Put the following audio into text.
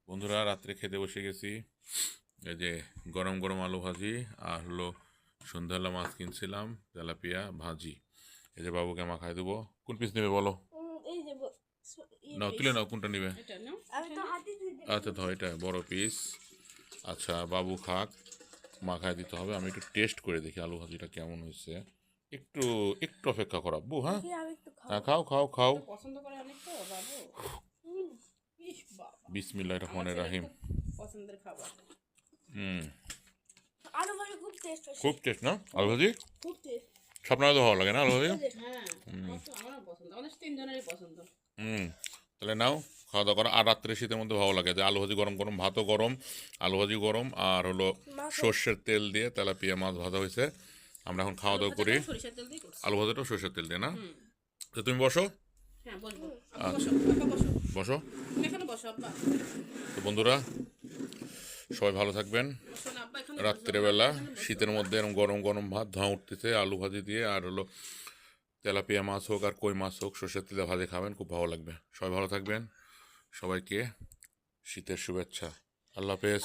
বন্ধুরা রাত্রে খেতে বসে গেছি। এই যে গরম গরম আলু ভাজি আর হলো সন্ধ্যাবেলা মাছ কিনছিলাম, তেলাপিয়া ভাজি। এই যে বাবুকে মাখায় দেবো। কোন পিস নেবে বলো? এই যে নাও তুলে নাও, কোনটা নেবে? এটা নাও। আমি তো হাতে ধুইতে আচ্ছা ধর, এটা বড় পিস। আচ্ছা বাবু খাক, মাখায় দিতে হবে। আমি একটু টেস্ট করে দেখি আলু ভাজিটা কেমন হয়েছে। একটু একটু অপেক্ষা করা আব্বু, হ্যাঁ? দেখি আমি একটু খাবো। হ্যাঁ খাও খাও খাও। তো পছন্দ করে অনেক তো বাবু। হুম, ইস বাবা, বিসমিল্লাহির আমার রহমানির ছেলের রাহিম। খুব পছন্দের খাবার। হুম, আলু ভাজি খুব টেস্ট আছে। খুব টেস্ট না আলু ভাজি? খুব টেস্ট। স্বপ্নার তো ভালো লাগে না আলু ভাজি? হ্যাঁ, আমারও পছন্দ, আমাদের তিনজনেরই পছন্দ। হুম, তাহলে নাও, খাওয়া দাওয়া করো। আর রাত্রে শীতের মধ্যে ভালো লাগে যে আলু ভাজি গরম গরম, ভাতও গরম, আলু ভাজি গরম, আর হলো মাছ সর্ষের তেল দিয়ে তেলাপিয়া মাছ ভাজা হয়েছে। আমরা এখন খাওয়া আলু দাওয়া করি। ভাজাটাও সরিষার তেল দিয়ে করছি। আলু ভাজাটাও সর্ষের তেল দিয়ে না? হুম, তো তুমি বসো। হ্যাঁ বলবো। আব্বা আচ্ছা বসো, আব্বা বসো। বসো। তুমি এখানে বসো আব্বা। তো বন্ধুরা সবাই ভালো থাকবেন। বসো না আব্বা, এখানে বসো। রাত্রেবেলা এখানে বসো। শীতের মধ্যে এরকম গরম গরম ভাত ধোঁয়া উঠতেছে আলু ভাজি দিয়ে, আর হলো তেলাপিয়া মাছ হোক আর কই মাছ হোক সর্ষের তেলে ভাজি খাবেন, খুব ভালো লাগবে। সবাই ভালো থাকবেন। সবাইকে শীতের শুভেচ্ছা। আল্লাহ হাফেজ।